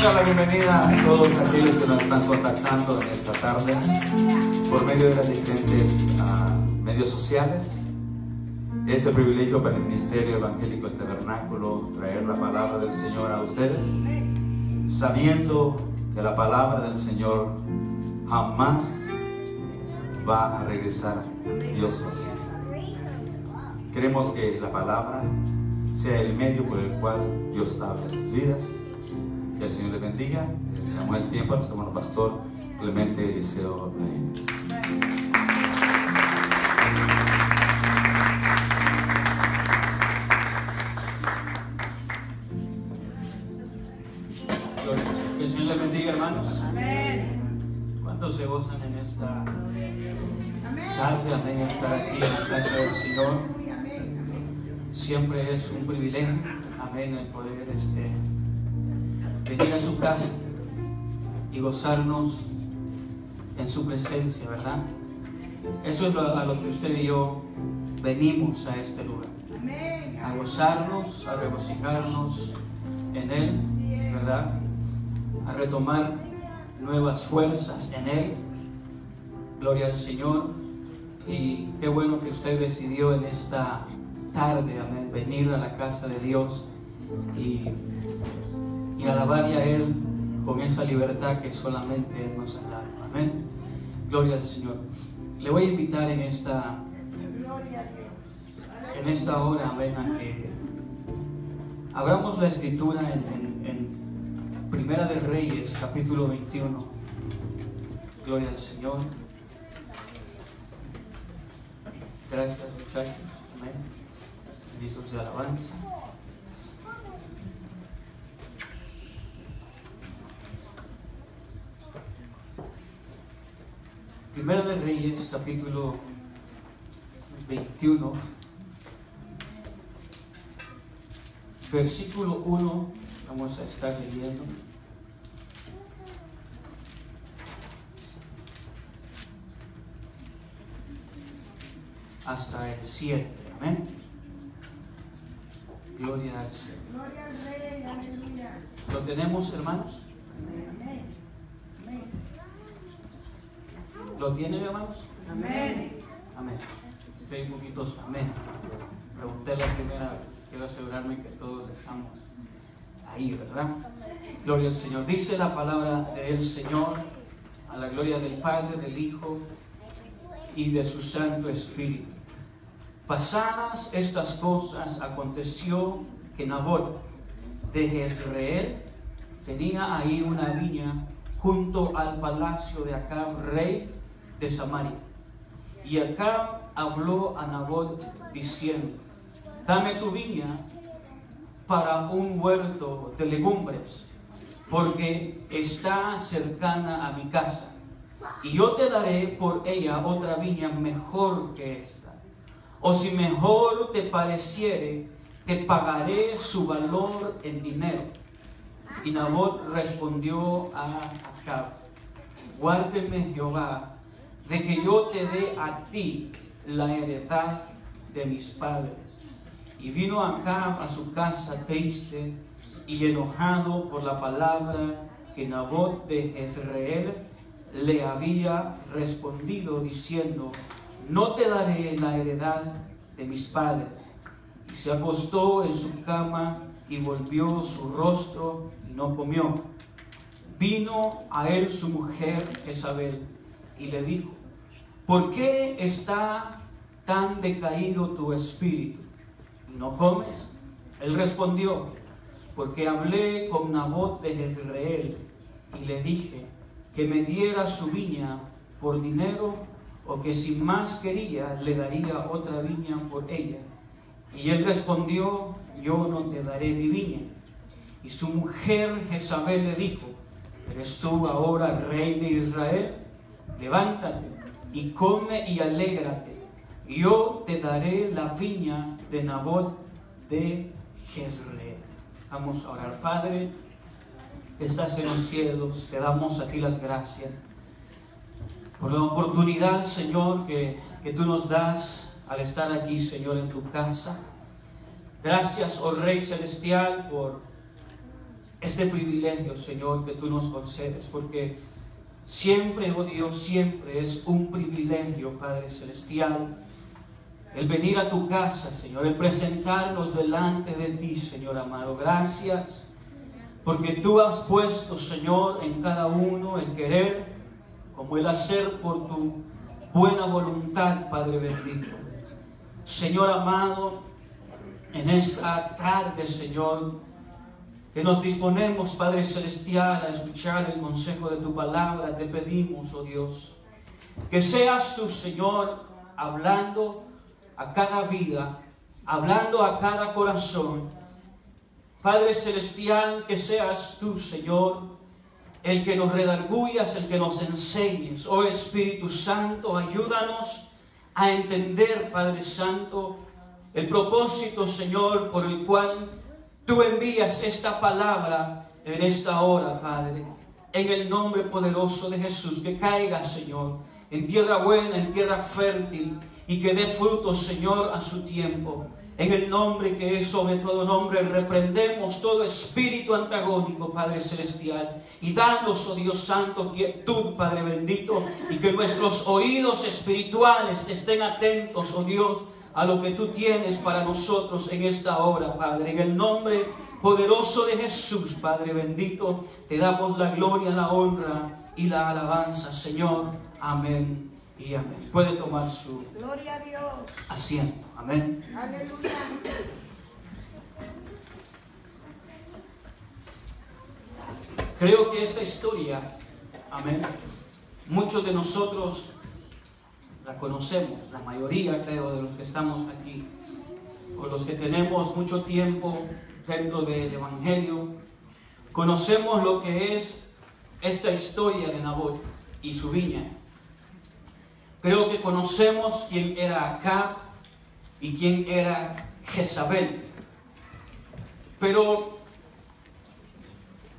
dar la bienvenida a todos aquellos que nos están contactando en esta tarde por medio de las diferentes medios sociales. Es el privilegio para el Ministerio Evangélico del Tabernáculo traer la palabra del Señor a ustedes, sabiendo que la palabra del Señor jamás va a regresar Dios vacío. Queremos que la palabra sea el medio por el cual Dios habla sus vidas. Que el Señor les bendiga. Le damos el tiempo a nuestro hermano pastor Clemente Eliseo Laínez. Que el Señor les bendiga, hermanos. Amén. ¿Cuántos se gozan en esta tarde? Amén. Estar aquí en la casa del Señor. Siempre es un privilegio, amén, el poder venir a su casa y gozarnos en su presencia, ¿verdad? Eso es a lo que usted y yo venimos a este lugar, a gozarnos, a regocijarnos en Él, ¿verdad? A retomar nuevas fuerzas en Él. Gloria al Señor. Y qué bueno que usted decidió en esta tarde, amén, venir a la casa de Dios y alabarle a Él con esa libertad que solamente Él nos ha dado. Amén. Gloria al Señor. Le voy a invitar en esta hora, amén, a que abramos la escritura en Primera de Reyes, capítulo 21. Gloria al Señor. Gracias, muchachos. Amén. Listos de alabanza. Primera de Reyes, capítulo 21, versículo 1, vamos a estar leyendo. Hasta el 7, amén. Gloria al Señor. Gloria al Rey, aleluya. ¿Lo tenemos, hermanos? Amén. Amén. ¿Lo tienen, hermanos? Amén. Amén. Es que hay poquitos amén. Pregunté la primera vez. Quiero asegurarme que todos estamos ahí, ¿verdad? Gloria al Señor. Dice la palabra del Señor, a la gloria del Padre, del Hijo y de su Santo Espíritu. Pasadas estas cosas, aconteció que Nabot de Jezreel tenía ahí una viña junto al palacio de Acab, rey de Samaria. Y Acab habló a Nabot diciendo: dame tu viña para un huerto de legumbres, porque está cercana a mi casa, y yo te daré por ella otra viña mejor que esta. O si mejor te pareciere, te pagaré su valor en dinero. Y Nabot respondió a Acab: guárdeme Jehová de que yo te dé a ti la heredad de mis padres. Y vino Acab a su casa triste y enojado por la palabra que Nabot de Jezreel le había respondido, diciendo: no te daré la heredad de mis padres. Y se acostó en su cama y volvió su rostro y no comió. Vino a él su mujer Jezabel y le dijo: ¿por qué está tan decaído tu espíritu y no comes? Él respondió: porque hablé con Nabot de Jezreel y le dije que me diera su viña por dinero, o que si más quería le daría otra viña por ella. Y él respondió: yo no te daré mi viña. Y su mujer Jezabel le dijo: ¿eres tú ahora rey de Israel? Levántate y come y alégrate. Yo te daré la viña de Nabot de Jezreel. Vamos a orar. Padre, que estás en los cielos, te damos a ti las gracias por la oportunidad, Señor, que tú nos das al estar aquí, Señor, en tu casa. Gracias, oh Rey Celestial, por este privilegio, Señor, que tú nos concedes, porque siempre, oh Dios, siempre es un privilegio, Padre Celestial, el venir a tu casa, Señor, el presentarnos delante de ti, Señor amado. Gracias, porque tú has puesto, Señor, en cada uno el querer como el hacer por tu buena voluntad, Padre bendito. Señor amado, en esta tarde, Señor, que nos disponemos, Padre Celestial, a escuchar el consejo de tu palabra, te pedimos, oh Dios, que seas tú, Señor, hablando a cada vida, hablando a cada corazón. Padre Celestial, que seas tú, Señor, el que nos redarguyas, el que nos enseñes. Oh Espíritu Santo, ayúdanos a entender, Padre Santo, el propósito, Señor, por el cual tú envías esta palabra en esta hora, Padre. En el nombre poderoso de Jesús, que caiga, Señor, en tierra buena, en tierra fértil, y que dé frutos, Señor, a su tiempo. En el nombre que es sobre todo nombre, reprendemos todo espíritu antagónico, Padre Celestial. Y danos, oh Dios Santo, quietud, Padre bendito, y que nuestros oídos espirituales estén atentos, oh Dios, a lo que tú tienes para nosotros en esta hora, Padre. En el nombre poderoso de Jesús, Padre bendito, te damos la gloria, la honra y la alabanza, Señor. Amén y amén. Puede tomar su Gloria a Dios. asiento. Amén. Aleluya. Creo que esta historia, amén, muchos de nosotros la conocemos, la mayoría, creo, de los que estamos aquí, o los que tenemos mucho tiempo dentro del Evangelio, conocemos lo que es esta historia de Nabot y su viña. Creo que conocemos quién era Acab y quién era Jezabel. Pero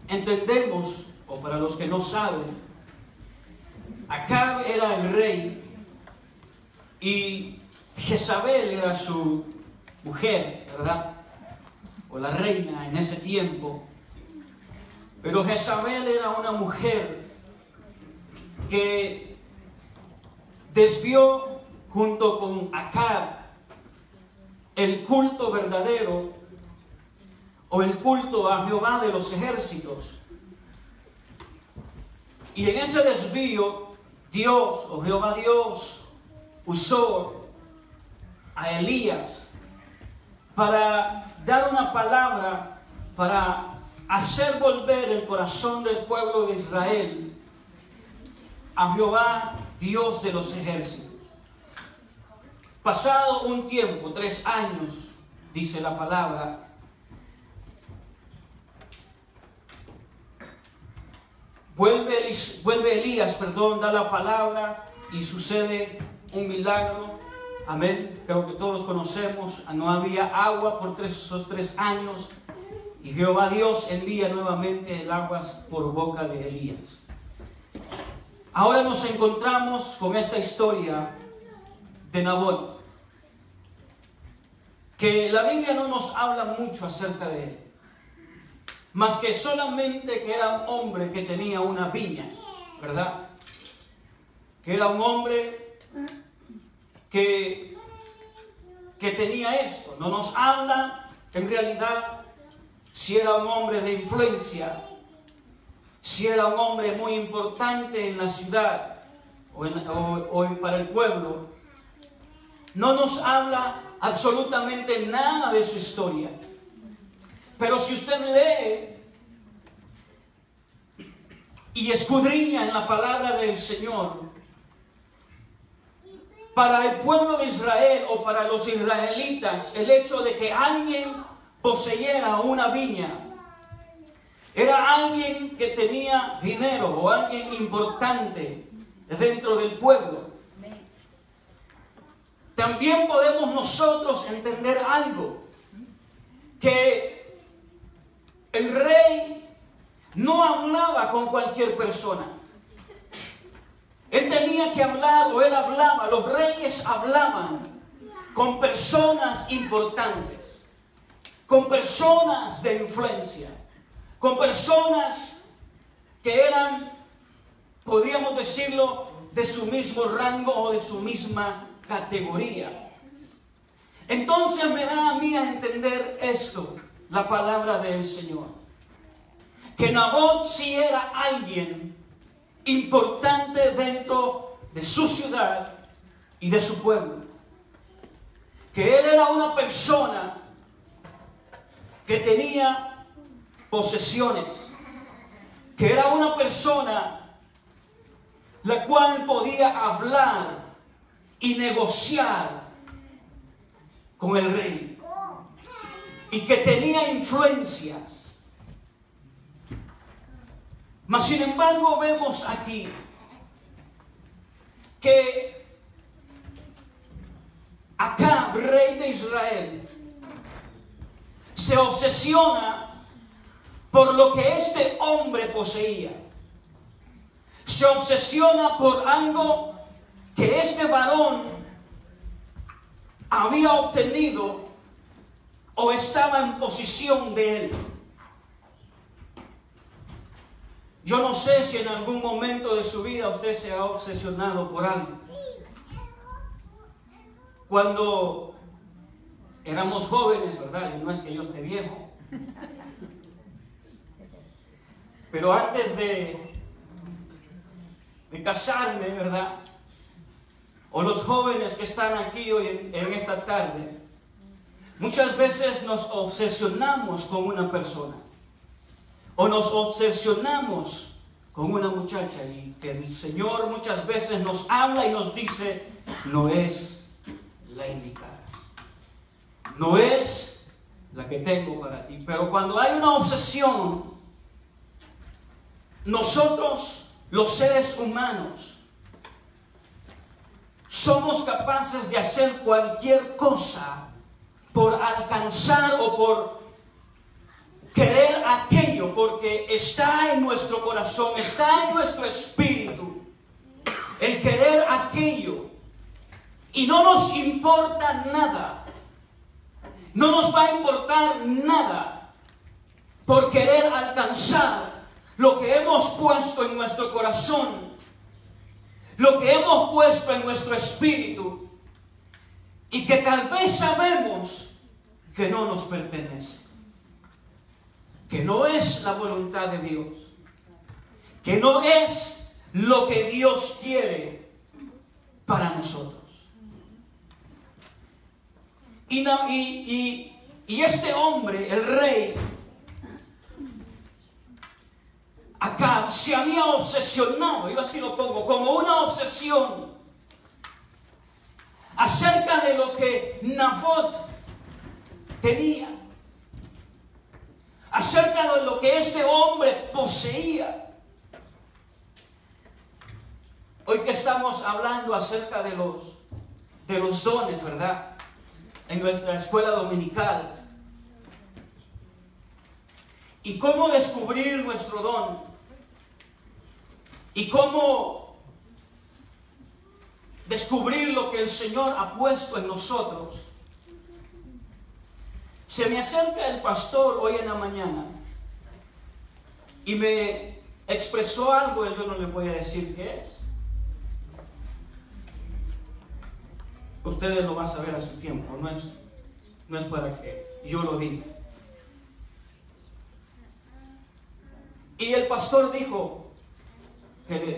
entendemos, o para los que no saben, Acab era el rey y Jezabel era su mujer, ¿verdad? O la reina en ese tiempo. Pero Jezabel era una mujer que desvió junto con Acab el culto verdadero o el culto a Jehová de los ejércitos. Y en ese desvío Dios, o Jehová Dios, usó a Elías para dar una palabra, para hacer volver el corazón del pueblo de Israel a Jehová Dios de los ejércitos. Pasado un tiempo, 3 años, dice la palabra, vuelve Elías, da la palabra y sucede un milagro. Amén. Creo que todos conocemos, no había agua por esos 3 años y Jehová Dios envía nuevamente el agua por boca de Elías. Ahora nos encontramos con esta historia de Nabot, que la Biblia no nos habla mucho acerca de él, más que solamente que era un hombre que tenía una viña, ¿verdad? Que era un hombre que tenía esto. No nos habla en realidad si era un hombre de influencia, si era un hombre muy importante en la ciudad o para el pueblo. No nos habla absolutamente nada de su historia. Pero si usted lee y escudriña en la palabra del Señor, para el pueblo de Israel o para los israelitas, el hecho de que alguien poseyera una viña era alguien que tenía dinero o alguien importante dentro del pueblo. También podemos nosotros entender algo, que el rey no hablaba con cualquier persona. Él tenía que hablar, o él hablaba, los reyes hablaban con personas importantes, con personas de influencia, con personas que eran, podríamos decirlo, de su mismo rango o de su misma categoría. Entonces me da a mí a entender esto, la palabra del Señor, que Nabot sí era alguien importante dentro de su ciudad y de su pueblo, que él era una persona que tenía posesiones, que era una persona la cual podía hablar y negociar con el rey, y que tenía influencias. Mas sin embargo vemos aquí que Acab, rey de Israel, se obsesiona por lo que este hombre poseía. Se obsesiona por algo que este varón había obtenido o estaba en posición de él. Yo no sé si en algún momento de su vida usted se ha obsesionado por algo. Cuando éramos jóvenes, ¿verdad? Y no es que yo esté viejo, pero antes de casarme, ¿verdad? O los jóvenes que están aquí hoy en esta tarde, muchas veces nos obsesionamos con una persona, o nos obsesionamos con una muchacha, y que el Señor muchas veces nos habla y nos dice: no es la indicada, no es la que tengo para ti. Pero cuando hay una obsesión, nosotros, los seres humanos, somos capaces de hacer cualquier cosa por alcanzar o por querer aquello, porque está en nuestro corazón, está en nuestro espíritu, el querer aquello. Y no nos importa nada, no nos va a importar nada por querer alcanzar lo que hemos puesto en nuestro corazón, lo que hemos puesto en nuestro espíritu, y que tal vez sabemos que no nos pertenece, que no es la voluntad de Dios, que no es lo que Dios quiere para nosotros. Y este hombre, el rey Acab, se había obsesionado, yo así lo pongo, como una obsesión acerca de lo que Nabot tenía, acerca de lo que este hombre poseía. Hoy que estamos hablando acerca de los dones, ¿verdad? En nuestra escuela dominical. Y cómo descubrir nuestro don. Y cómo descubrir lo que el Señor ha puesto en nosotros. Se me acerca el pastor hoy en la mañana y me expresó algo, yo no le voy a decir qué es. Ustedes lo van a saber a su tiempo, no es para que yo lo diga. Y el pastor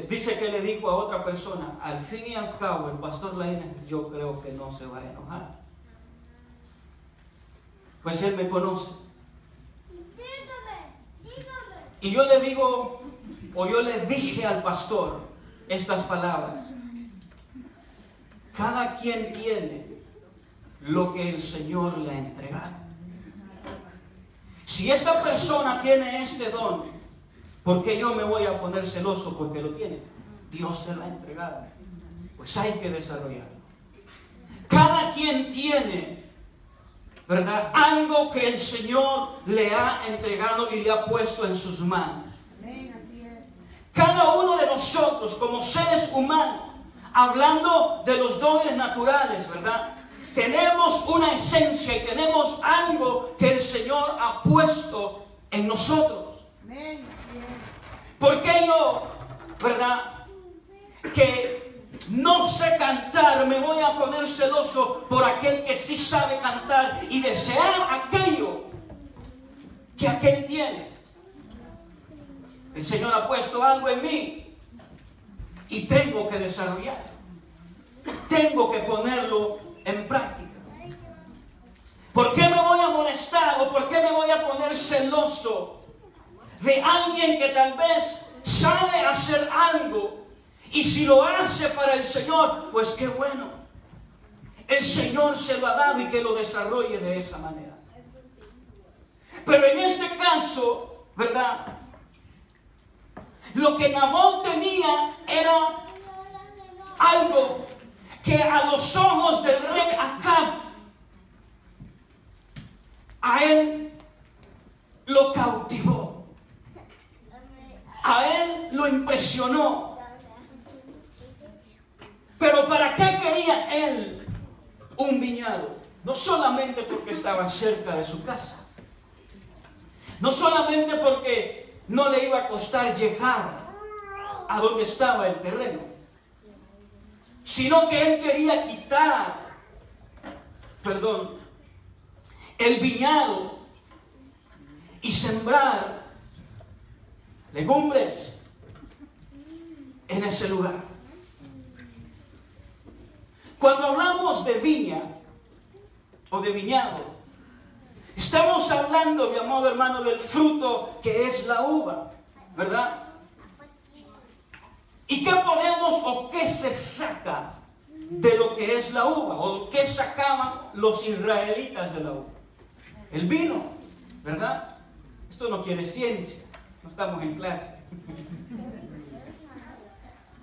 dice que le dijo a otra persona: al fin y al cabo, el pastor Laínez, yo creo que no se va a enojar, pues él me conoce. Y yo le digo, o yo le dije al pastor estas palabras: cada quien tiene lo que el Señor le ha entregado. Si esta persona tiene este don, ¿por qué yo me voy a poner celoso porque lo tiene? Dios se lo ha entregado, pues hay que desarrollarlo. Cada quien tiene, ¿verdad?, algo que el Señor le ha entregado y le ha puesto en sus manos. Cada uno de nosotros como seres humanos, hablando de los dones naturales, ¿verdad?, tenemos una esencia y tenemos algo que el Señor ha puesto en nosotros. Amén. ¿Por qué yo, verdad, que no sé cantar, me voy a poner celoso por aquel que sí sabe cantar y desear aquello que aquel tiene? El Señor ha puesto algo en mí y tengo que desarrollar, tengo que ponerlo en práctica. ¿Por qué me voy a molestar o por qué me voy a poner celoso de alguien que tal vez sabe hacer algo? Y si lo hace para el Señor, pues qué bueno. El Señor se lo ha dado y que lo desarrolle de esa manera. Pero en este caso, ¿verdad? Lo que Nabot tenía era algo que a los ojos del rey Acab, a él lo cautivó, a él lo impresionó. Pero ¿para qué quería él un viñedo? No solamente porque estaba cerca de su casa, no solamente porque no le iba a costar llegar a donde estaba el terreno, sino que él quería quitar, el viñedo y sembrar legumbres en ese lugar. Cuando hablamos de viña o de viñedo, estamos hablando, mi amado hermano, del fruto que es la uva, ¿verdad? ¿Y qué podemos o qué se saca de lo que es la uva? ¿O qué sacaban los israelitas de la uva? El vino, ¿verdad? Esto no quiere ciencia, no estamos en clase.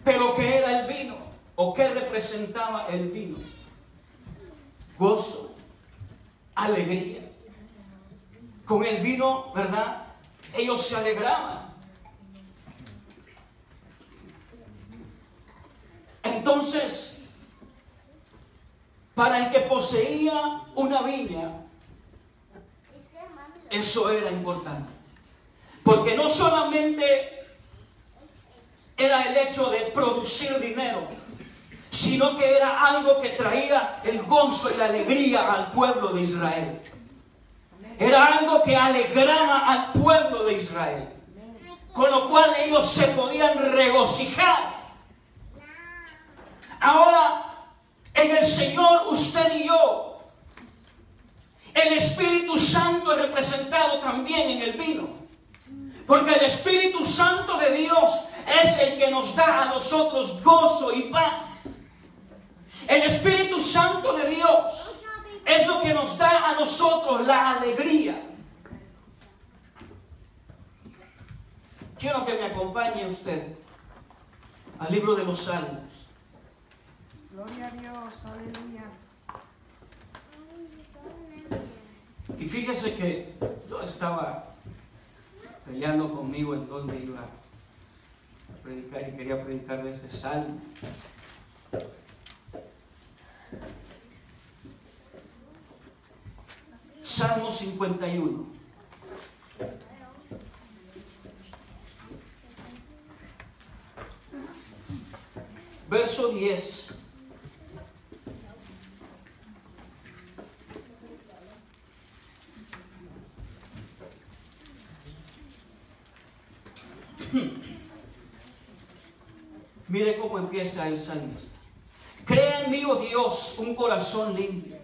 Pero ¿qué era el vino? ¿O qué representaba el vino? Gozo, alegría. Con el vino, ¿verdad? Ellos se alegraban. Entonces, para el que poseía una viña, eso era importante. Porque no solamente era el hecho de producir dinero, sino que era algo que traía el gozo y la alegría al pueblo de Israel. Era algo que alegraba al pueblo de Israel, con lo cual ellos se podían regocijar. Ahora, en el Señor, usted y yo, el Espíritu Santo es representado también en el vino. Porque el Espíritu Santo de Dios es el que nos da a nosotros gozo y paz. El Espíritu Santo de Dios es lo que nos da a nosotros la alegría. Quiero que me acompañe usted al libro de los Salmos. Gloria a Dios, aleluya. Y fíjese que yo estaba peleando conmigo en dónde iba a predicar y quería predicar de este salmo. Salmo 51. Verso 10. Mire cómo empieza el salmista. Crea en mí, oh Dios, un corazón limpio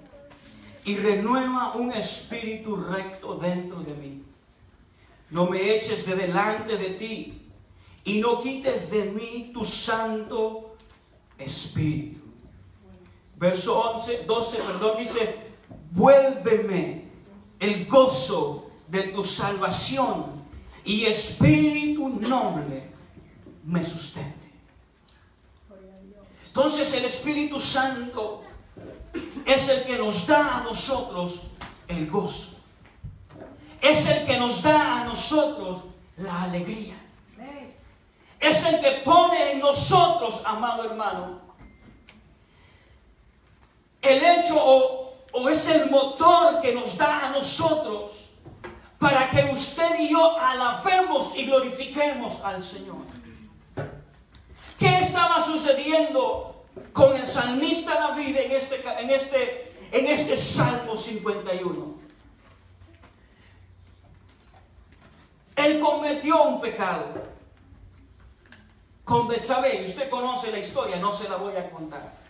y renueva un espíritu recto dentro de mí. No me eches de delante de ti y no quites de mí tu santo espíritu. Verso 12, dice: vuélveme el gozo de tu salvación y espíritu noble me sustente. Entonces el Espíritu Santo es el que nos da a nosotros el gozo. Es el que nos da a nosotros la alegría. Es el que pone en nosotros, amado hermano, el hecho o es el motor que nos da a nosotros para que usted y yo alabemos y glorifiquemos al Señor. ¿Qué estaba sucediendo con el salmista David en este Salmo 51? Él cometió un pecado con Betsabé. Usted conoce la historia, no se la voy a contar.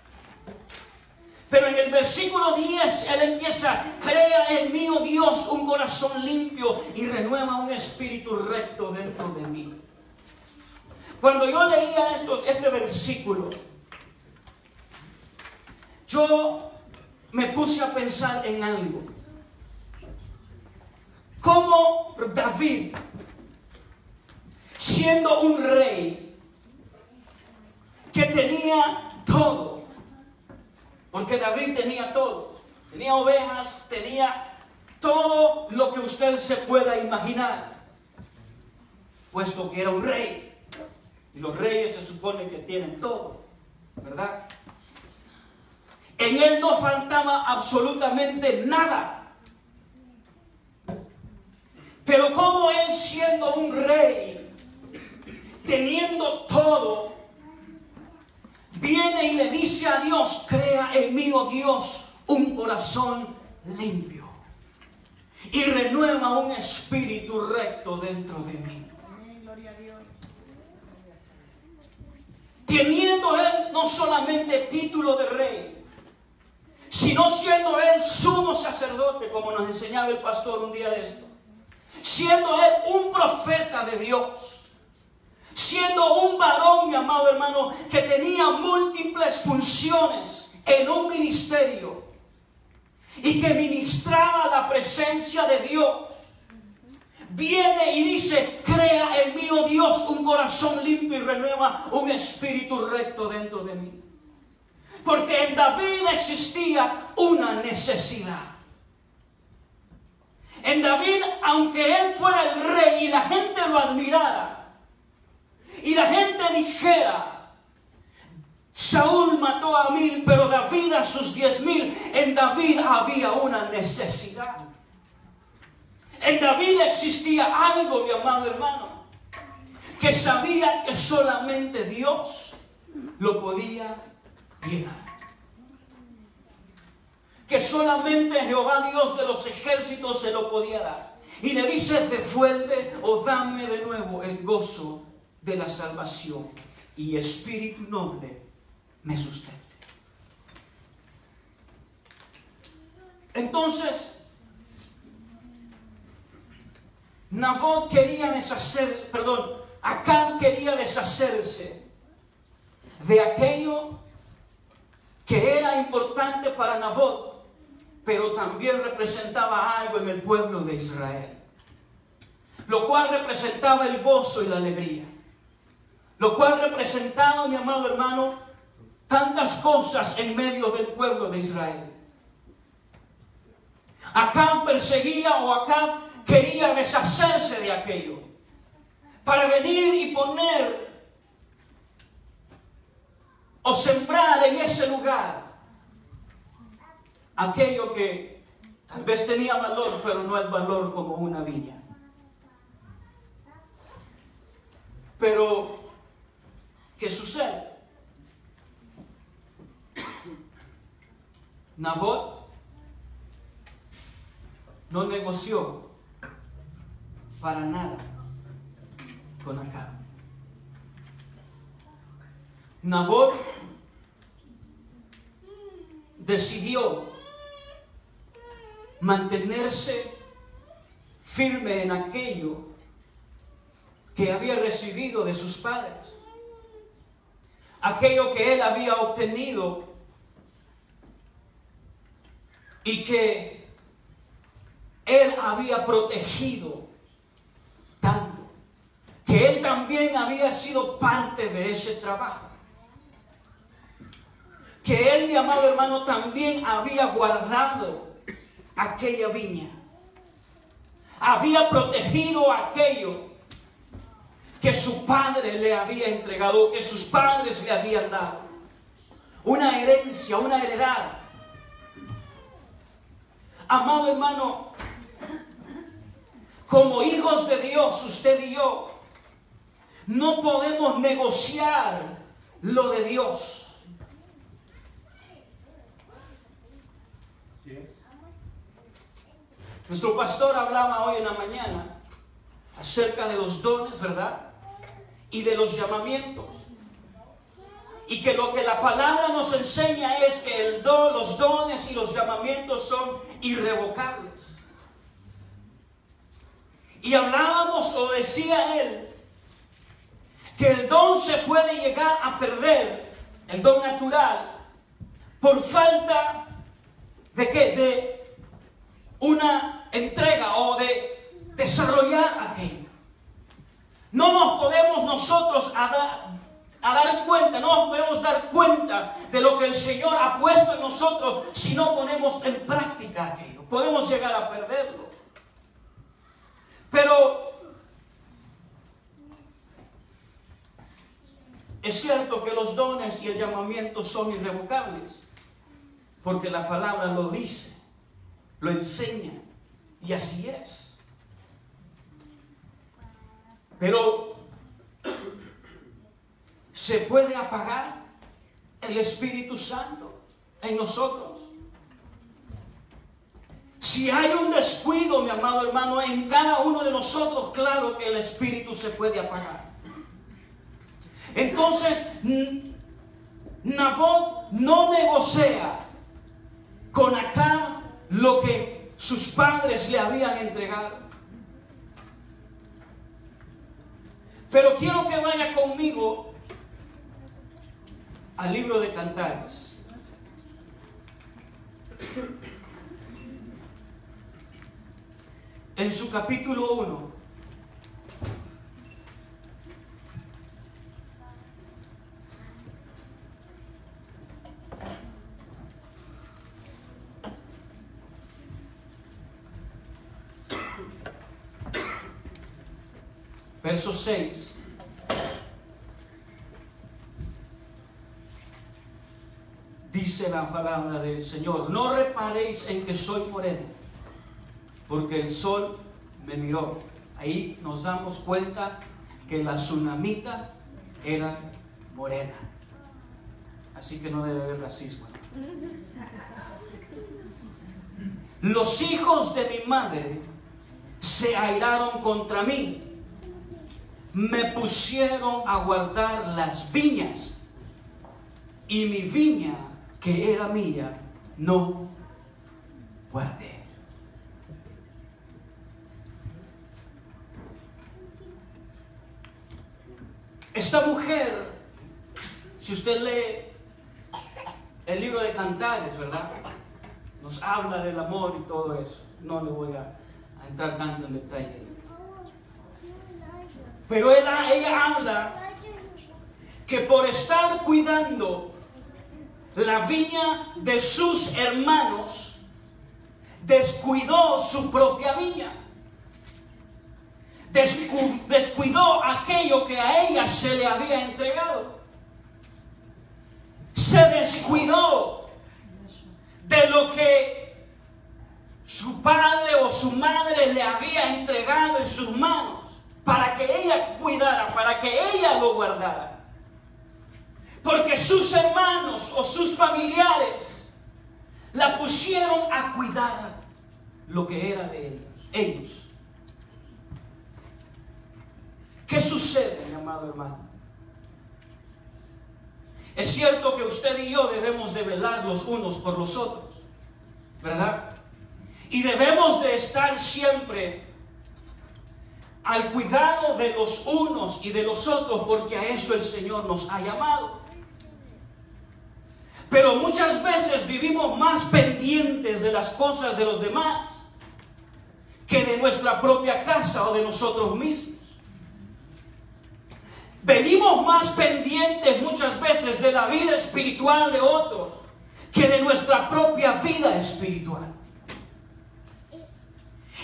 Pero en el versículo 10 él empieza: crea en mí, oh Dios, un corazón limpio y renueva un espíritu recto dentro de mí. Cuando yo leía este versículo, yo me puse a pensar en algo. Cómo David, siendo un rey que tenía todo, porque David tenía todo, tenía ovejas, tenía todo lo que usted se pueda imaginar, puesto que era un rey. Y los reyes se supone que tienen todo, ¿verdad? En él no faltaba absolutamente nada. Pero como él, siendo un rey, teniendo todo, viene y le dice a Dios: crea en mí, oh Dios, un corazón limpio y renueva un espíritu recto dentro de mí. Gloria a Dios. Teniendo él no solamente título de rey, sino siendo él sumo sacerdote, como nos enseñaba el pastor un día de esto, siendo él un profeta de Dios, siendo un varón, mi amado hermano, que tenía múltiples funciones en un ministerio y que ministraba la presencia de Dios, viene y dice: crea en mí, oh Dios, un corazón limpio y renueva un espíritu recto dentro de mí. Porque en David existía una necesidad. En David, aunque él fuera el rey y la gente lo admirara, y la gente dijera: Saúl mató a 1000, pero David a sus 10,000, en David había una necesidad. En David existía algo, mi amado hermano, que sabía que solamente Dios lo podía llenar. Que solamente Jehová, Dios de los ejércitos, se lo podía dar. Y le dice: devuelve o dame de nuevo el gozo de la salvación, y espíritu noble me sustente. Entonces, Acab quería deshacerse de aquello que era importante para Nabot, pero también representaba algo en el pueblo de Israel, lo cual representaba el gozo y la alegría, lo cual representaba, mi amado hermano, tantas cosas en medio del pueblo de Israel. Acab quería deshacerse de aquello para venir y poner o sembrar en ese lugar aquello que tal vez tenía valor, pero no el valor como una viña. Pero, ¿qué sucede? Nabot no negoció para nada con Acab. Nabot decidió mantenerse firme en aquello que había recibido de sus padres, aquello que él había obtenido y que él había protegido tanto, que él también había sido parte de ese trabajo, que él, mi amado hermano, también había guardado aquella viña, había protegido aquello que su padre le había entregado, que sus padres le habían dado, una herencia, una heredad. Amado hermano, como hijos de Dios, usted y yo, no podemos negociar lo de Dios. Así es. Nuestro pastor hablaba hoy en la mañana acerca de los dones, ¿verdad? Y de los llamamientos. Y que lo que la palabra nos enseña es que los dones y los llamamientos son irrevocables. Y hablábamos, o decía él, que el don se puede llegar a perder, el don natural, por falta de ¿qué? De una entrega o de desarrollar aquello. No nos podemos nosotros dar cuenta, no nos podemos dar cuenta de lo que el Señor ha puesto en nosotros si no ponemos en práctica aquello. Podemos llegar a perderlo. Pero es cierto que los dones y el llamamiento son irrevocables, porque la palabra lo dice, lo enseña, y así es. Pero ¿se puede apagar el Espíritu Santo en nosotros? Si hay un descuido, mi amado hermano, en cada uno de nosotros, claro que el Espíritu se puede apagar. Entonces, Nabot no negocia con Acab lo que sus padres le habían entregado. Pero quiero que vaya conmigo al libro de Cantares. En su capítulo 1. Verso 6. Dice la palabra del Señor: no reparéis en que soy moreno, porque el sol me miró. Ahí nos damos cuenta que la tsunamita era morena. Así que no debe haber racismo. Los hijos de mi madre se airaron contra mí. Me pusieron a guardar las viñas, y mi viña, que era mía, no guardé. Esta mujer, si usted lee el libro de Cantares, ¿verdad?, nos habla del amor y todo eso. No le voy a entrar tanto en detalle. Pero ella habla que por estar cuidando la viña de sus hermanos, descuidó su propia viña. Descuidó aquello que a ella se le había entregado. Se descuidó de lo que su padre o su madre le había entregado en sus manos, para que ella cuidara, para que ella lo guardara. Porque sus hermanos o sus familiares la pusieron a cuidar lo que era de ellos. ¿Qué sucede, mi amado hermano? Es cierto que usted y yo debemos de velar los unos por los otros, ¿verdad? Y debemos de estar siempre al cuidado de los unos y de los otros, porque a eso el Señor nos ha llamado. Pero muchas veces vivimos más pendientes de las cosas de los demás que de nuestra propia casa o de nosotros mismos. Venimos más pendientes muchas veces de la vida espiritual de otros que de nuestra propia vida espiritual.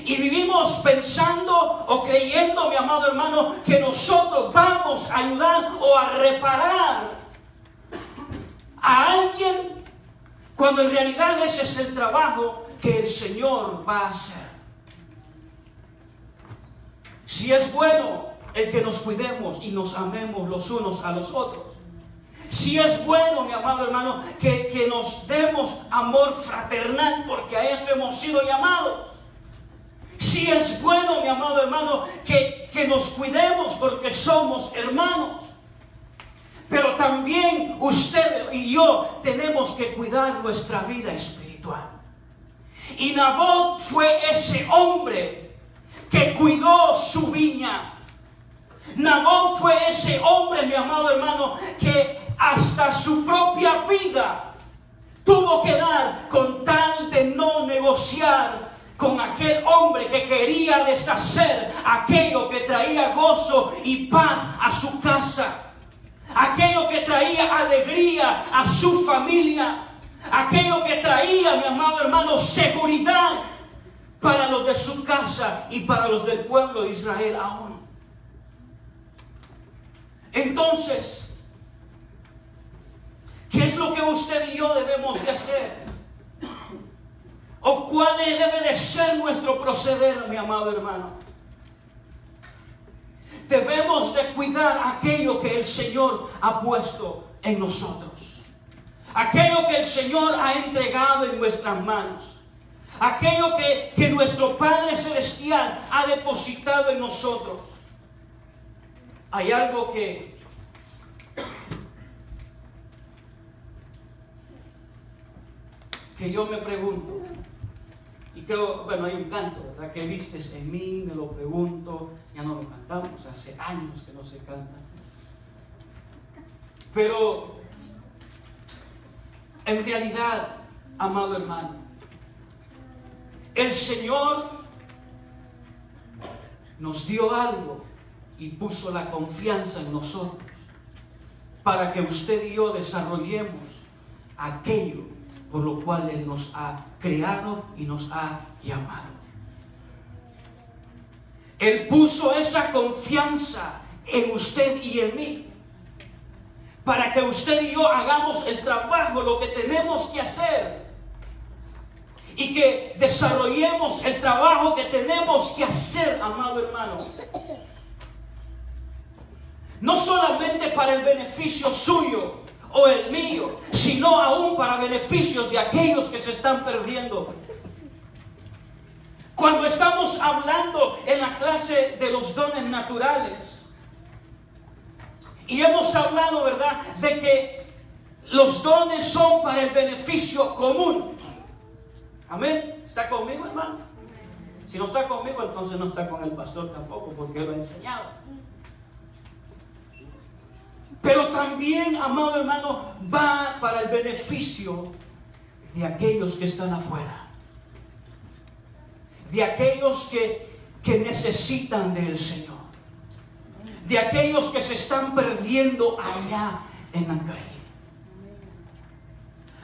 Y vivimos pensando o creyendo, mi amado hermano, que nosotros vamos a ayudar o a reparar a alguien, cuando en realidad ese es el trabajo que el Señor va a hacer. Si es bueno el que nos cuidemos y nos amemos los unos a los otros. Si es bueno, mi amado hermano, que nos demos amor fraternal, porque a eso hemos sido llamados. Si es bueno, mi amado hermano, que nos cuidemos porque somos hermanos. Pero también usted y yo tenemos que cuidar nuestra vida espiritual. Y Nabot fue ese hombre que cuidó su viña. Nabot fue ese hombre, mi amado hermano, que hasta su propia vida tuvo que dar con tal de no negociar con aquel hombre que quería deshacer aquello que traía gozo y paz a su casa, aquello que traía alegría a su familia, aquello que traía, mi amado hermano, seguridad para los de su casa y para los del pueblo de Israel aún. Entonces, ¿qué es lo que usted y yo debemos de hacer? ¿O cuál debe de ser nuestro proceder, mi amado hermano? Debemos de cuidar aquello que el Señor ha puesto en nosotros. Aquello que el Señor ha entregado en nuestras manos. Aquello que nuestro Padre Celestial ha depositado en nosotros. Hay algo que yo me pregunto, y creo, bueno, hay un canto, ¿verdad? ¿Qué vistes en mí? Me lo pregunto. Ya no lo cantamos, hace años que no se canta. Pero en realidad, amado hermano, el Señor nos dio algo y puso la confianza en nosotros para que usted y yo desarrollemos aquello por lo cual Él nos ha creado y nos ha llamado. Él puso esa confianza en usted y en mí para que usted y yo hagamos el trabajo, lo que tenemos que hacer, y que desarrollemos el trabajo que tenemos que hacer, amado hermano. No solamente para el beneficio suyo o el mío, sino aún para beneficios de aquellos que se están perdiendo. Cuando estamos hablando en la clase de los dones naturales, y hemos hablado, ¿verdad?, de que los dones son para el beneficio común. Amén. ¿Está conmigo, hermano? Si no está conmigo, entonces no está con el pastor tampoco, porque él lo ha enseñado. Pero también, amado hermano, va para el beneficio de aquellos que están afuera, de aquellos que necesitan del Señor, de aquellos que se están perdiendo allá en la calle.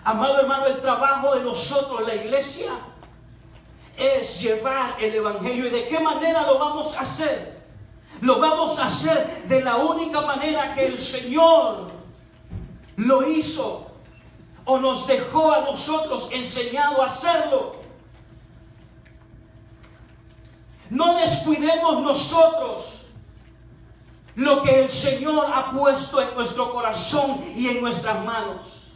Amado hermano, el trabajo de nosotros, la iglesia, es llevar el Evangelio. ¿Y de qué manera lo vamos a hacer? Lo vamos a hacer de la única manera que el Señor lo hizo o nos dejó a nosotros enseñado a hacerlo. No descuidemos nosotros lo que el Señor ha puesto en nuestro corazón y en nuestras manos.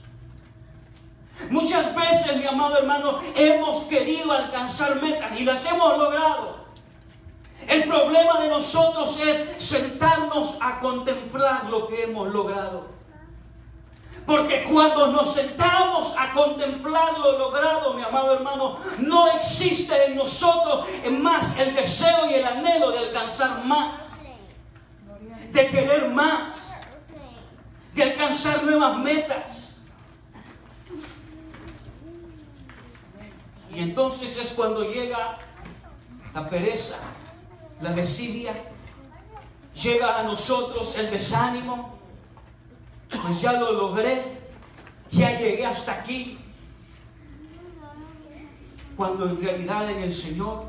Muchas veces, mi amado hermano, hemos querido alcanzar metas y las hemos logrado. El problema de nosotros es sentarnos a contemplar lo que hemos logrado. Porque cuando nos sentamos a contemplar lo logrado, mi amado hermano, no existe en nosotros más el deseo y el anhelo de alcanzar más, de querer más, de alcanzar nuevas metas. Y entonces es cuando llega la pereza, la desidia, llega a nosotros el desánimo. Pues ya lo logré, ya llegué hasta aquí. Cuando en realidad en el Señor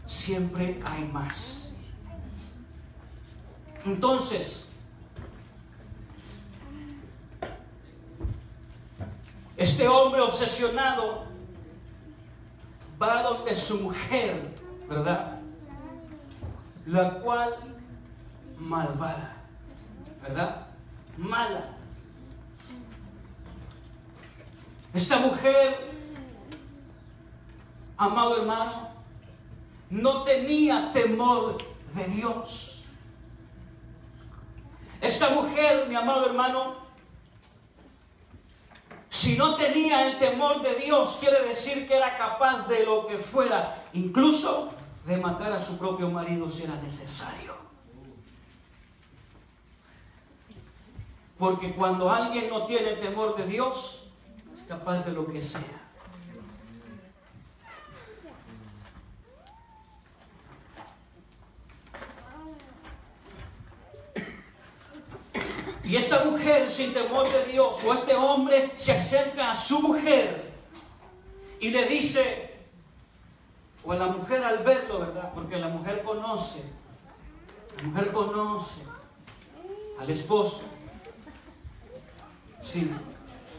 siempre hay más. Entonces, este hombre obsesionado va donde su mujer, ¿verdad? la cual malvada, ¿verdad? Mala. Esta mujer, amado hermano, no tenía temor de Dios. Esta mujer, mi amado hermano, si no tenía el temor de Dios, quiere decir que era capaz de lo que fuera, incluso de matar a su propio marido si era necesario. Porque cuando alguien no tiene temor de Dios, es capaz de lo que sea. Y esta mujer sin temor de Dios, o este hombre se acerca a su mujer y le dice, o a la mujer al verlo, ¿verdad? Porque la mujer conoce al esposo. Sí,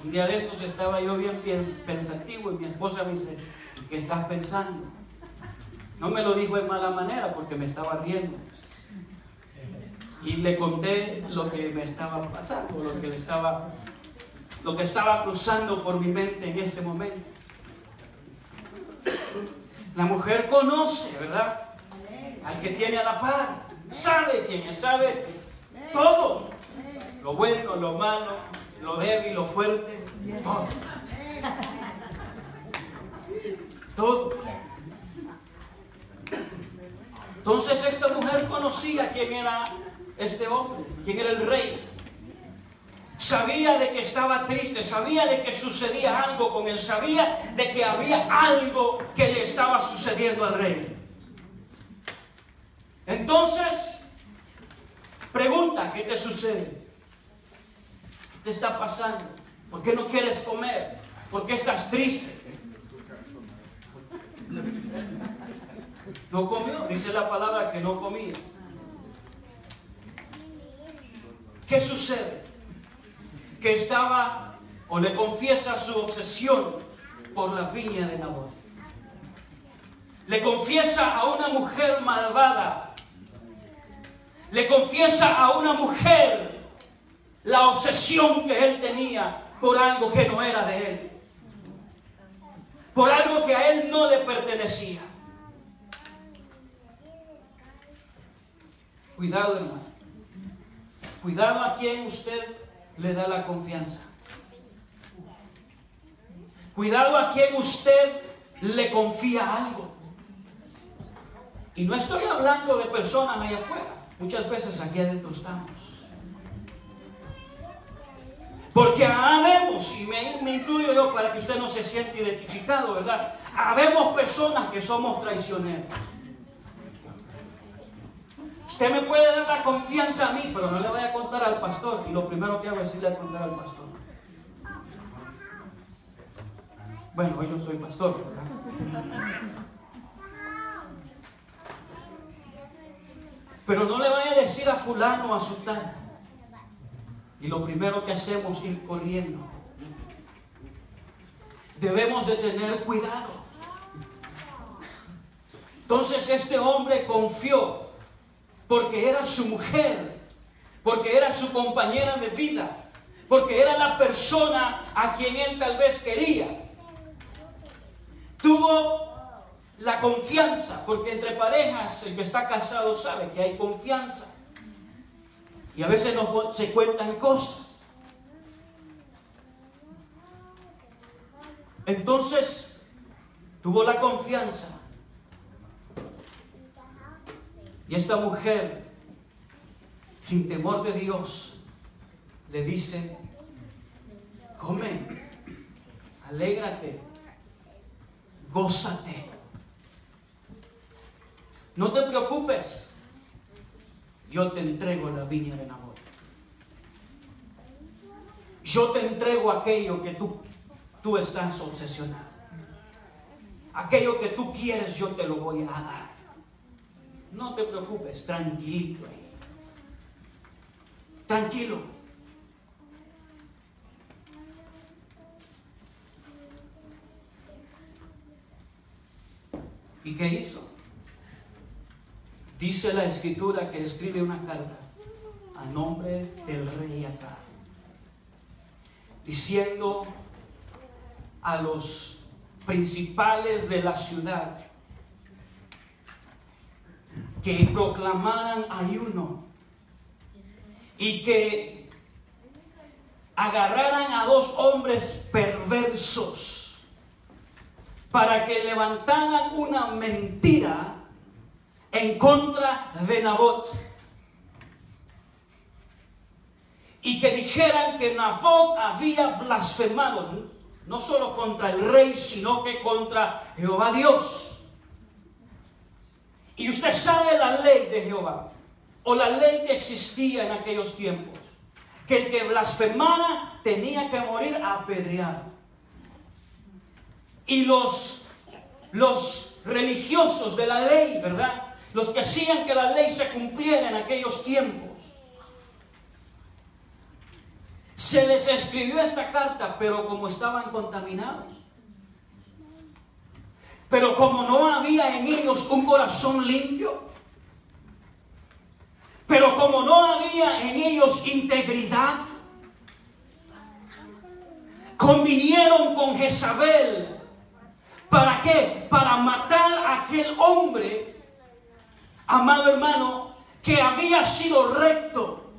un día de estos estaba yo bien pensativo y mi esposa me dice, ¿qué estás pensando? No me lo dijo de mala manera porque me estaba riendo. Y le conté lo que me estaba pasando, lo que estaba cruzando por mi mente en ese momento. La mujer conoce, ¿verdad? Al que tiene a la par. Sabe quién es, sabe todo. Lo bueno, lo malo, lo débil, lo fuerte, todo. Todo. Entonces esta mujer conocía quién era este hombre, quién era el rey. Sabía de que estaba triste, sabía de que sucedía algo con él, sabía de que había algo que le estaba sucediendo al rey. Entonces, pregunta, ¿qué te sucede? ¿Qué te está pasando? ¿Por qué no quieres comer? ¿Por qué estás triste? ¿No comió? Dice la palabra que no comía. ¿Qué sucede? Que estaba, o le confiesa su obsesión por la viña de Nabot. Le confiesa a una mujer malvada. Le confiesa a una mujer la obsesión que él tenía por algo que no era de él. Por algo que a él no le pertenecía. Cuidado, hermano. Cuidado a quien usted le da la confianza. Cuidado a quien usted le confía algo. Y no estoy hablando de personas allá afuera. Muchas veces aquí adentro estamos. Porque habemos, y me incluyo yo para que usted no se sienta identificado, ¿verdad? Habemos personas que somos traicioneros. Usted me puede dar la confianza a mí, pero no le voy a contar al pastor. Y lo primero que hago es irle a contar al pastor. Bueno, hoy yo soy pastor, ¿verdad? Pero no le vaya a decir a fulano o a sutana. Y lo primero que hacemos es ir corriendo. Debemos de tener cuidado. Entonces este hombre confió. Porque era su mujer, porque era su compañera de vida, porque era la persona a quien él tal vez quería. Tuvo la confianza, porque entre parejas el que está casado sabe que hay confianza. Y a veces se cuentan cosas. Entonces, tuvo la confianza. Y esta mujer, sin temor de Dios, le dice, come, alégrate, gózate. No te preocupes, yo te entrego la viña de Nabot. Yo te entrego aquello que tú estás obsesionado. Aquello que tú quieres, yo te lo voy a dar. No te preocupes, tranquilito ahí. Tranquilo. ¿Y qué hizo? Dice la Escritura que escribe una carta a nombre del rey Acab, diciendo a los principales de la ciudad que proclamaran ayuno y que agarraran a 2 hombres perversos para que levantaran una mentira en contra de Nabot, y que dijeran que Nabot había blasfemado no solo contra el rey, sino que contra Jehová Dios. Y usted sabe la ley de Jehová, o la ley que existía en aquellos tiempos, que el que blasfemara tenía que morir apedreado. Y los religiosos de la ley, ¿verdad?, los que hacían que la ley se cumpliera en aquellos tiempos, se les escribió esta carta, pero como estaban contaminados, pero como no había en ellos un corazón limpio, pero como no había en ellos integridad, convinieron con Jezabel. ¿Para qué? Para matar a aquel hombre, amado hermano, que había sido recto,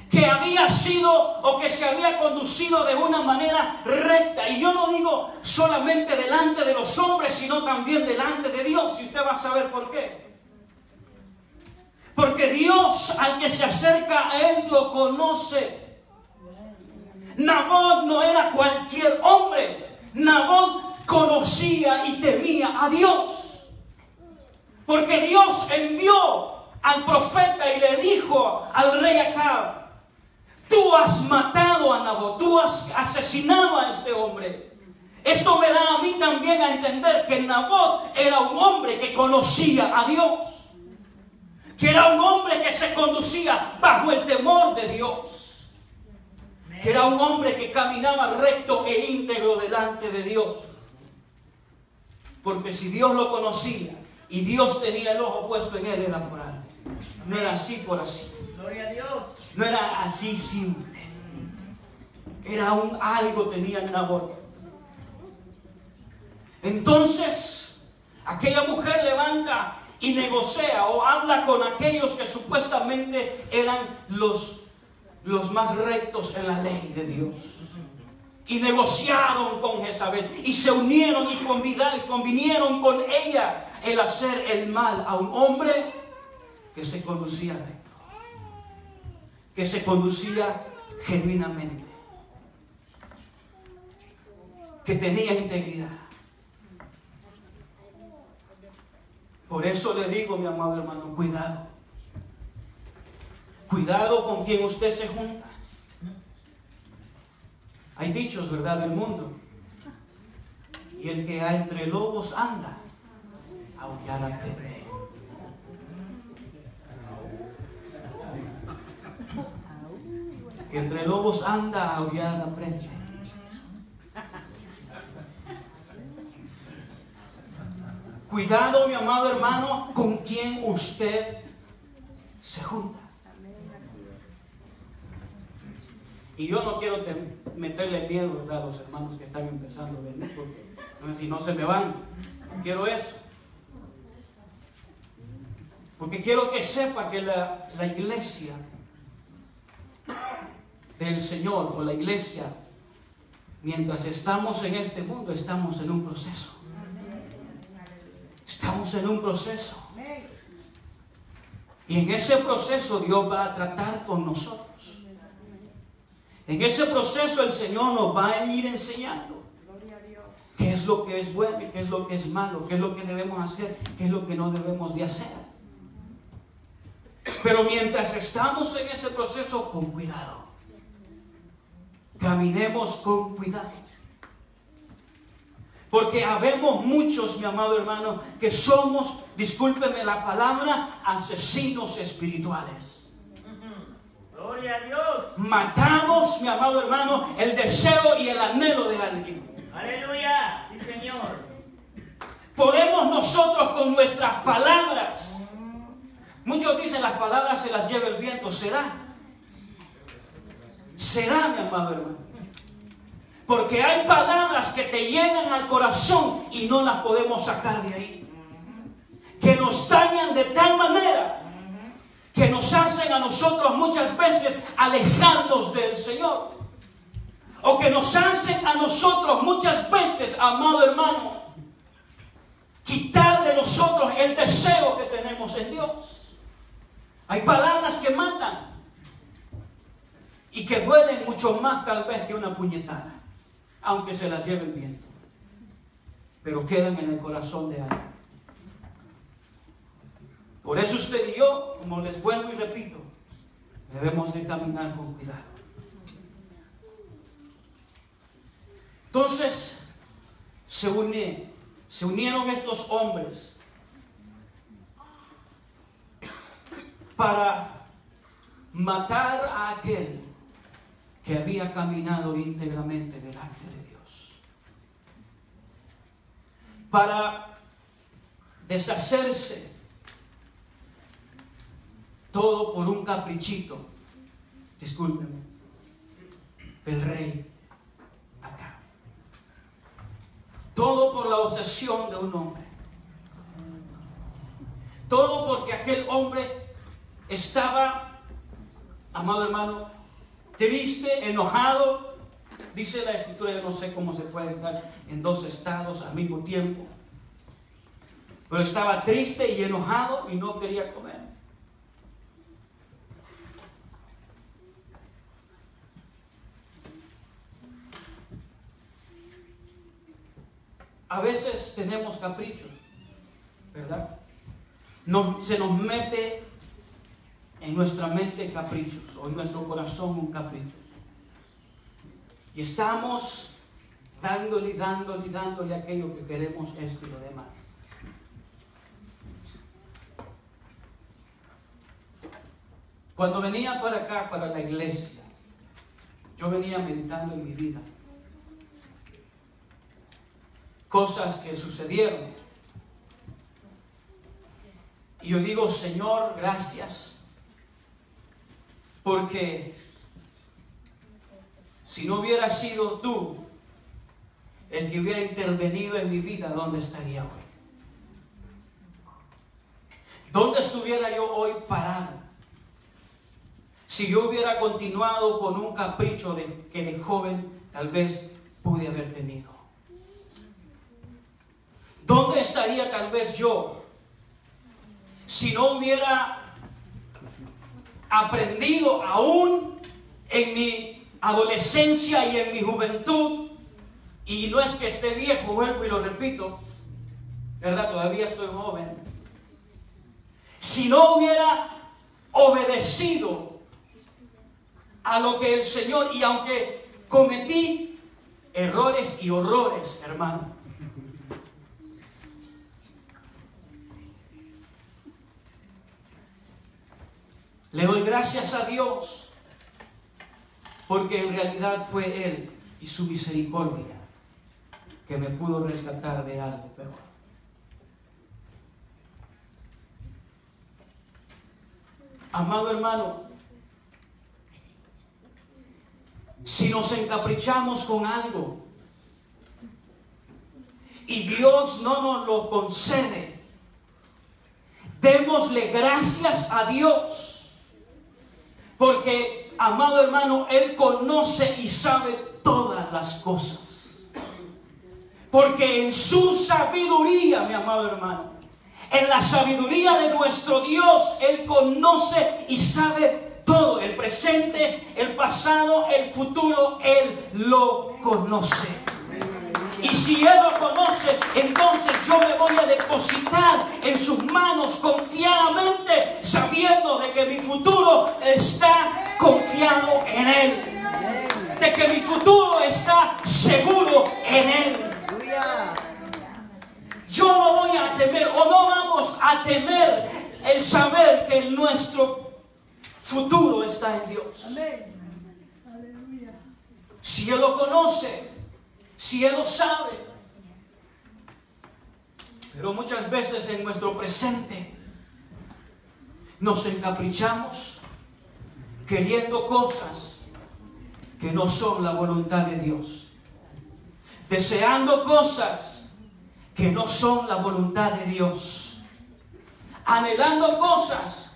que había sido o que se había conducido de una manera recta. Y yo no digo solamente delante de los hombres, sino también delante de Dios. Y usted va a saber por qué. Porque Dios, al que se acerca a Él, lo conoce. Nabot no era cualquier hombre. Nabot conocía y temía a Dios. Porque Dios envió al profeta y le dijo al rey Acab: tú has matado a Nabot, tú has asesinado a este hombre. Esto me da a mí también a entender que Nabot era un hombre que conocía a Dios, que era un hombre que se conducía bajo el temor de Dios, que era un hombre que caminaba recto e íntegro delante de Dios. Porque si Dios lo conocía y Dios tenía el ojo puesto en él, era por algo. No era así por así. Gloria a Dios. No era así simple. Era algo tenía Nabot. Entonces, aquella mujer levanta y negocia o habla con aquellos que supuestamente eran los más rectos en la ley de Dios. Y negociaron con Jezabel y se unieron y convinieron con ella el hacer el mal a un hombre que se conducía recto, que se conducía genuinamente, que tenía integridad. Por eso le digo, mi amado hermano, cuidado. Cuidado con quien usted se junta. Hay dichos, ¿verdad?, del mundo. Y el que entre lobos anda, aullar aprende. Que entre lobos anda, aullar aprende. Cuidado, mi amado hermano, con quien usted se junta. Y yo no quiero meterle miedo, ¿verdad?, a los hermanos que están empezando a venir, porque si no se me van. No quiero eso. Porque quiero que sepa que la iglesia del Señor, o la iglesia, mientras estamos en este mundo, estamos en un proceso. Estamos en un proceso. Y en ese proceso Dios va a tratar con nosotros. En ese proceso el Señor nos va a ir enseñando qué es lo que es bueno y qué es lo que es malo, qué es lo que debemos hacer, qué es lo que no debemos de hacer. Pero mientras estamos en ese proceso, con cuidado. Caminemos con cuidado. Porque habemos muchos, mi amado hermano, que somos, discúlpeme la palabra, asesinos espirituales. Gloria a Dios. Matamos, mi amado hermano, el deseo y el anhelo del alguien. Aleluya. Sí, Señor. Podemos nosotros con nuestras palabras Muchos dicen las palabras se las lleva el viento. ¿Será? ¿Será, mi amado hermano? Porque hay palabras que te llegan al corazón y no las podemos sacar de ahí. Que nos dañan de tal manera que nos hacen a nosotros muchas veces alejarnos del Señor. O que nos hacen a nosotros muchas veces, amado hermano, quitar de nosotros el deseo que tenemos en Dios. Hay palabras que matan y que duelen mucho más tal vez que una puñetada, aunque se las lleve el viento, pero quedan en el corazón de alguien. Por eso usted y yo, como les vuelvo y repito, debemos de caminar con cuidado. Entonces se unieron estos hombres para matar a aquel que había caminado íntegramente delante de Dios, para deshacerse todo por un caprichito, discúlpeme, del rey acá. Todo por la obsesión de un hombre. Todo porque aquel hombre estaba, amado hermano, triste, enojado. Dice la Escritura, yo no sé cómo se puede estar en dos estados al mismo tiempo. Pero estaba triste y enojado y no quería comer. A veces tenemos caprichos, ¿verdad? Se nos mete en nuestra mente caprichos, o en nuestro corazón un capricho. Y estamos dándole aquello que queremos, esto y lo demás. Cuando venía para acá, para la iglesia, yo venía meditando en mi vida. Cosas que sucedieron. Y yo digo, Señor, gracias. Porque si no hubiera sido tú el que hubiera intervenido en mi vida, ¿dónde estaría hoy? ¿Dónde estuviera yo hoy parado? Si yo hubiera continuado con un capricho que de joven tal vez pude haber tenido. ¿Dónde estaría tal vez yo si no hubiera aprendido aún en mi adolescencia y en mi juventud? Y no es que esté viejo, vuelvo y lo repito, ¿verdad? Todavía estoy joven. Si no hubiera obedecido a lo que el Señor, y aunque cometí errores y horrores, hermano, le doy gracias a Dios, porque en realidad fue Él y su misericordia que me pudo rescatar de algo peor. Amado hermano, si nos encaprichamos con algo y Dios no nos lo concede, démosle gracias a Dios. Porque, amado hermano, Él conoce y sabe todas las cosas. Porque en su sabiduría, mi amado hermano, en la sabiduría de nuestro Dios, Él conoce y sabe todo. El presente, el pasado, el futuro, Él lo conoce. Y si Él lo conoce, entonces yo me voy a depositar en sus manos confiadamente, sabiendo de que mi futuro está confiado en Él. De que mi futuro está seguro en Él. Yo no voy a temer, o no vamos a temer el saber que nuestro futuro está en Dios. Si Él lo conoce, si Él lo sabe. Pero muchas veces en nuestro presente nos encaprichamos queriendo cosas que no son la voluntad de Dios, deseando cosas que no son la voluntad de Dios, anhelando cosas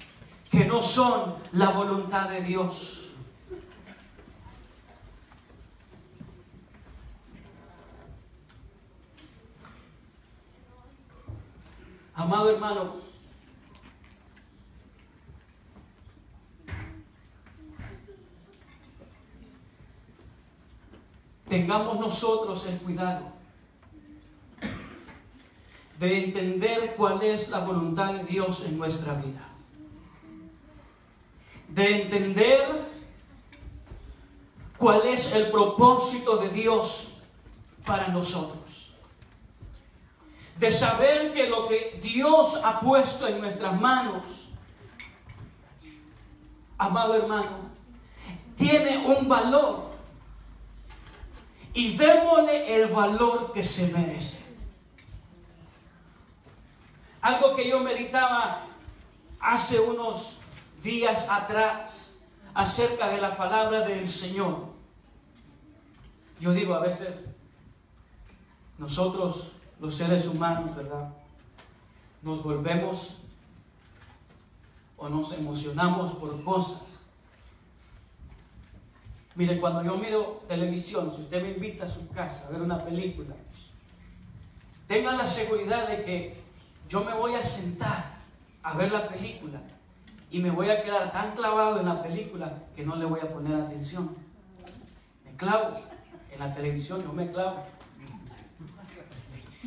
que no son la voluntad de Dios. Amado hermano, tengamos nosotros el cuidado de entender cuál es la voluntad de Dios en nuestra vida, de entender cuál es el propósito de Dios para nosotros, de saber que lo que Dios ha puesto en nuestras manos, amado hermano, tiene un valor, y démosle el valor que se merece. Algo que yo meditaba hace unos días atrás acerca de la palabra del Señor. Yo digo, a veces nosotros, los seres humanos, ¿verdad?, nos volvemos o nos emocionamos por cosas. Mire, cuando yo miro televisión, si usted me invita a su casa a ver una película, tenga la seguridad de que yo me voy a sentar a ver la película y me voy a quedar tan clavado en la película que no le voy a poner atención. Me clavo en la televisión, yo me clavo.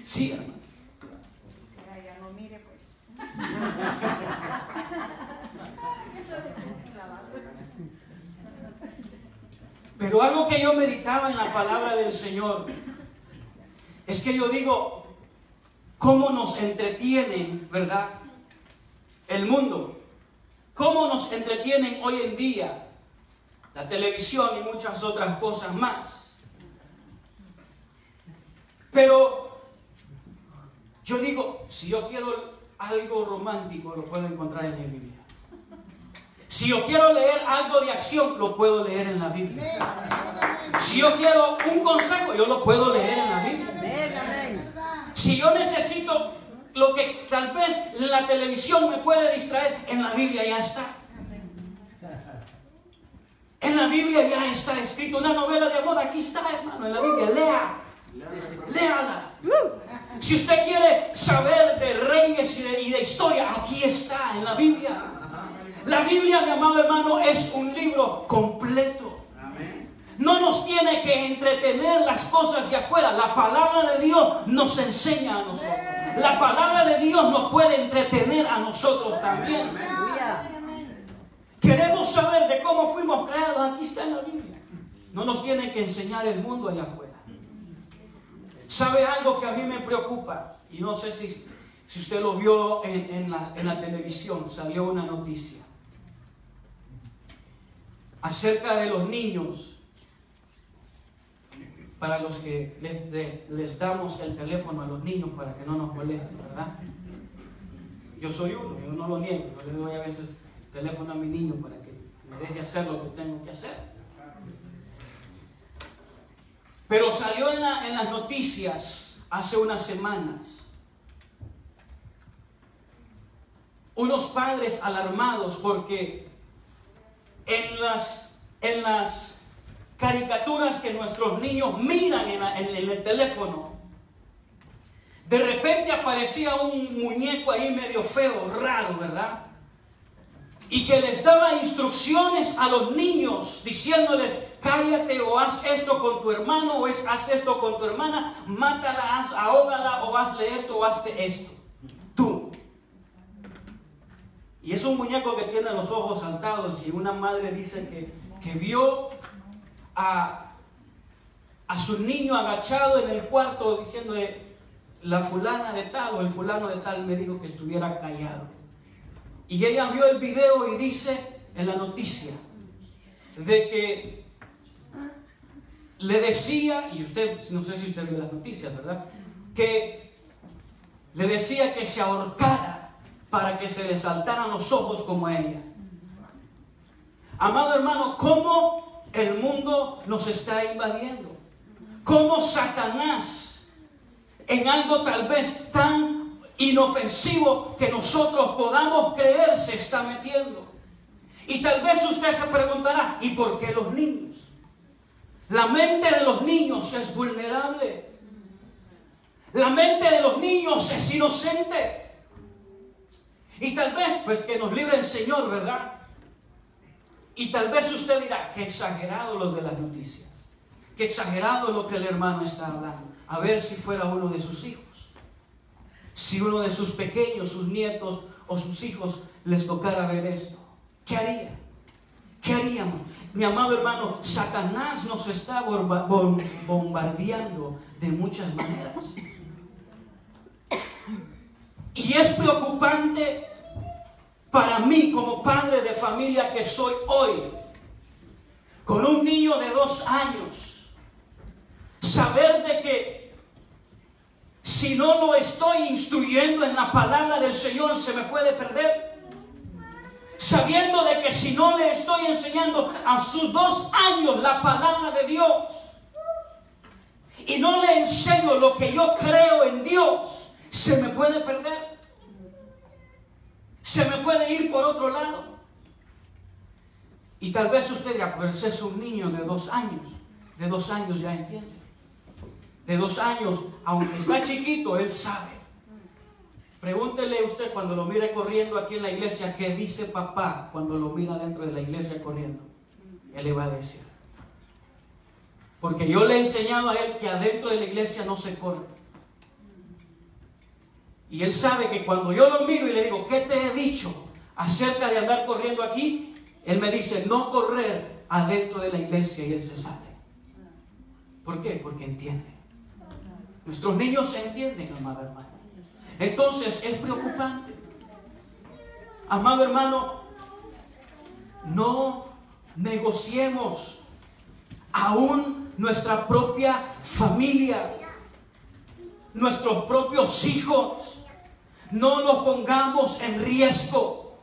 Sí, hermano. Ya no mire, pues. Pero algo que yo meditaba en la palabra del Señor es que yo digo, ¿cómo nos entretienen, verdad, el mundo? ¿Cómo nos entretienen hoy en día la televisión y muchas otras cosas más? Pero yo digo, si yo quiero algo romántico, lo puedo encontrar en mi Biblia. Si yo quiero leer algo de acción, lo puedo leer en la Biblia. Si yo quiero un consejo, yo lo puedo leer en la Biblia. Si yo necesito lo que tal vez la televisión me puede distraer, en la Biblia ya está. En la Biblia ya está escrito una novela de amor. Aquí está, hermano, en la Biblia. Léala. Si usted quiere saber de reyes y de historia, aquí está, en la Biblia. La Biblia, mi amado hermano, es un libro completo. No nos tiene que entretener las cosas de afuera. La palabra de Dios nos enseña a nosotros. La palabra de Dios nos puede entretener a nosotros también. Queremos saber de cómo fuimos creados. Aquí está en la Biblia. No nos tiene que enseñar el mundo allá afuera. ¿Sabe algo que a mí me preocupa? Y no sé si usted lo vio en la televisión. Salió una noticia acerca de los niños, para los que les damos el teléfono a los niños para que no nos molesten, ¿verdad? Yo soy uno, yo no lo niego. Yo le doy a veces teléfono a mi niño para que me deje hacer lo que tengo que hacer. Pero salió en las noticias hace unas semanas unos padres alarmados porque en las caricaturas que nuestros niños miran en el teléfono, de repente aparecía un muñeco ahí medio feo, raro, ¿verdad? Y que les daba instrucciones a los niños diciéndoles: cállate, o haz esto con tu hermano, o haz esto con tu hermana, mátala, ahógala, o hazle esto, o hazte esto. Tú. Y es un muñeco que tiene los ojos saltados, y una madre dice que vio a su niño agachado en el cuarto diciéndole: la fulana de tal o el fulano de tal me dijo que estuviera callado. Y ella vio el video y dice en la noticia de que le decía, y usted, no sé si usted vio las noticias, ¿verdad?, que le decía que se ahorcara para que se le saltaran los ojos como a ella. Amado hermano, ¿cómo el mundo nos está invadiendo? ¿Cómo Satanás, en algo tal vez tan inofensivo que nosotros podamos creer, se está metiendo? Y tal vez usted se preguntará, ¿y por qué los niños? La mente de los niños es vulnerable. La mente de los niños es inocente. Y tal vez, pues que nos libre el Señor, ¿verdad? Y tal vez usted dirá, qué exagerado los de las noticias. Qué exagerado lo que el hermano está hablando. A ver si fuera uno de sus hijos. Si uno de sus pequeños, sus nietos o sus hijos les tocara ver esto. ¿Qué haría? ¿Qué haríamos? Mi amado hermano, Satanás nos está bombardeando de muchas maneras. Y es preocupante para mí como padre de familia que soy hoy, con un niño de 2 años, saber de que si no lo estoy instruyendo en la palabra del Señor se me puede perder. Sabiendo de que si no le estoy enseñando a sus 2 años la palabra de Dios y no le enseño lo que yo creo en Dios, se me puede perder. Se me puede ir por otro lado. Y tal vez usted dirá, pues es un niño de 2 años. De 2 años ya entiende. De 2 años, aunque está chiquito, él sabe. Pregúntele usted cuando lo mire corriendo aquí en la iglesia, ¿qué dice papá cuando lo mira dentro de la iglesia corriendo? Él le va a decir. Porque yo le he enseñado a él que adentro de la iglesia no se corre. Y él sabe que cuando yo lo miro y le digo, ¿qué te he dicho acerca de andar corriendo aquí? Él me dice, no correr adentro de la iglesia, y él se sale. ¿Por qué? Porque entiende. Nuestros niños entienden, amado hermano. Entonces es preocupante. Amado hermano, no negociemos aún nuestra propia familia, nuestros propios hijos. No los pongamos en riesgo,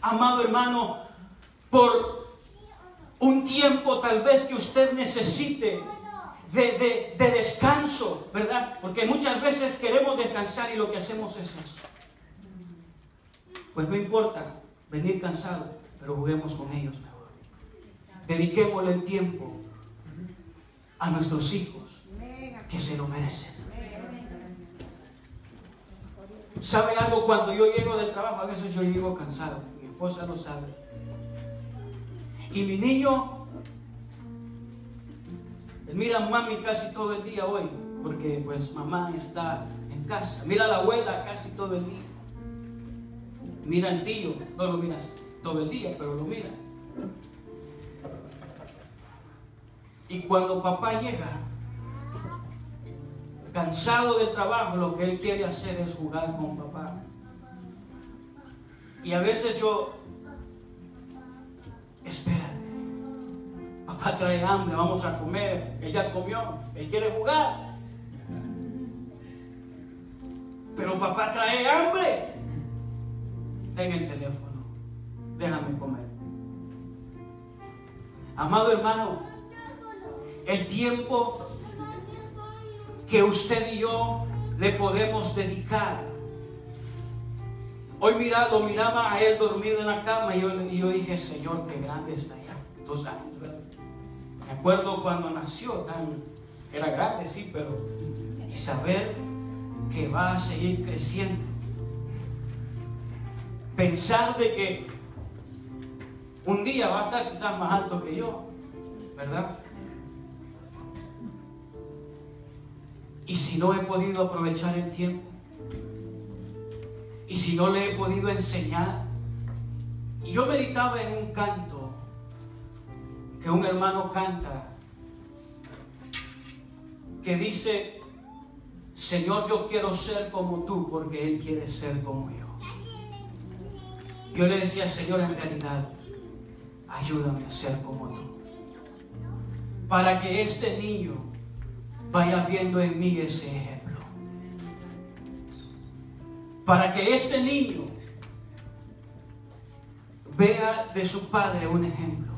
amado hermano, por un tiempo tal vez que usted necesite de descanso, ¿verdad? Porque muchas veces queremos descansar y lo que hacemos es eso. Pues no importa venir cansado, pero juguemos con ellos mejor. Dediquémosle el tiempo a nuestros hijos, que se lo merecen. ¿Sabe algo? Cuando yo llego del trabajo, a veces yo llego cansado. Mi esposa lo sabe. Y mi niño, él mira a mami casi todo el día hoy, porque pues mamá está en casa. Mira a la abuela casi todo el día. Mira al tío, no lo miras todo el día, pero lo mira. Y cuando papá llega, cansado del trabajo, lo que él quiere hacer es jugar con papá. Y a veces yo, espérate, papá trae hambre, vamos a comer, ella comió, él quiere jugar. Pero papá trae hambre. Ten el teléfono, déjame comer. Amado hermano, el tiempo que usted y yo le podemos dedicar. Hoy lo miraba a él dormido en la cama y yo dije, Señor, qué grande está ya. 2 años, ¿verdad? Me acuerdo cuando nació, era grande, sí, pero y saber que va a seguir creciendo. Pensar de que un día va a estar quizás más alto que yo, ¿verdad? Y si no he podido aprovechar el tiempo, y si no le he podido enseñar. Y yo meditaba en un canto que un hermano canta, que dice, Señor, yo quiero ser como tú, porque Él quiere ser como yo. Yo le decía, Señor, en realidad, ayúdame a ser como tú, para que este niño vaya viendo en mí ese ejemplo, para que este niño vea de su padre un ejemplo.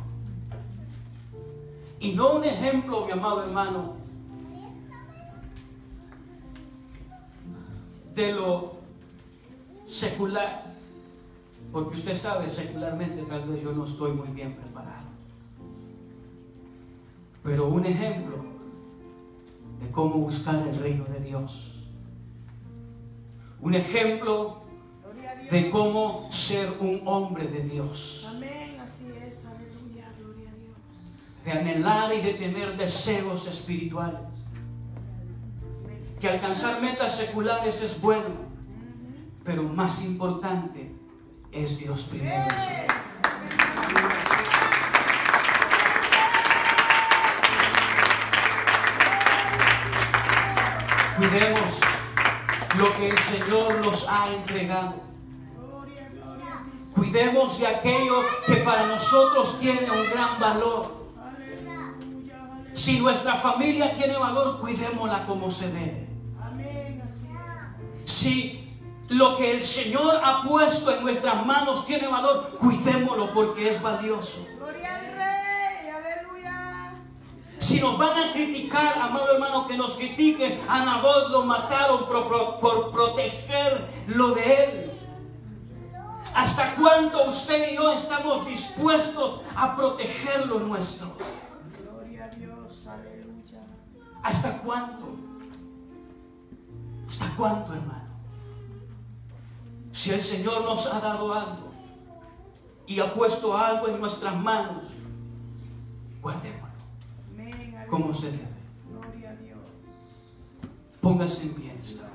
Y no un ejemplo, mi amado hermano, de lo secular, porque usted sabe, secularmente tal vez yo no estoy muy bien preparado, pero un ejemplo de cómo buscar el reino de Dios, un ejemplo de cómo ser un hombre de Dios, Amén, así es, aleluya, gloria a Dios. de anhelar y de tener deseos espirituales. Que alcanzar metas seculares es bueno, pero más importante es Dios primero. Cuidemos lo que el Señor nos ha entregado. Cuidemos de aquello que para nosotros tiene un gran valor. Si nuestra familia tiene valor, cuidémosla como se debe. Si lo que el Señor ha puesto en nuestras manos tiene valor, cuidémoslo porque es valioso. Gloria al Rey, aleluya. Si nos van a criticar, amado hermano, que nos critiquen. A Nabot lo mataron por proteger lo de él. ¿Hasta cuánto usted y yo estamos dispuestos a proteger lo nuestro? Gloria a Dios, aleluya. ¿Hasta cuánto? ¿Hasta cuánto, hermano? Si el Señor nos ha dado algo y ha puesto algo en nuestras manos, guardémoslo como se debe. Gloria a Dios. Póngase en pie esta hora.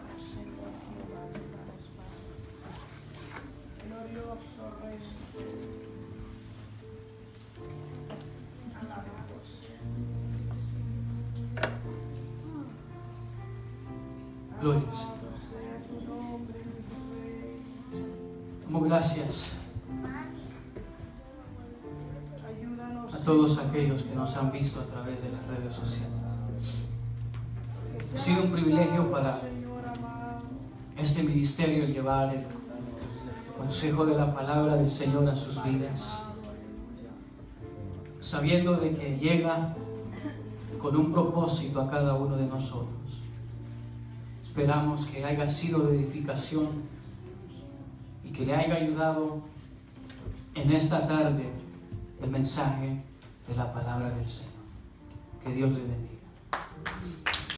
Glorioso Rey. Gloria al Señor. Damos gracias a todos aquellos que nos han visto a través de las redes sociales. Ha sido un privilegio para este ministerio el llevar el consejo de la palabra del Señor a sus vidas, sabiendo de que llega con un propósito a cada uno de nosotros. Esperamos que haya sido de edificación y que le haya ayudado en esta tarde el mensaje de la palabra del Señor. Que Dios le bendiga.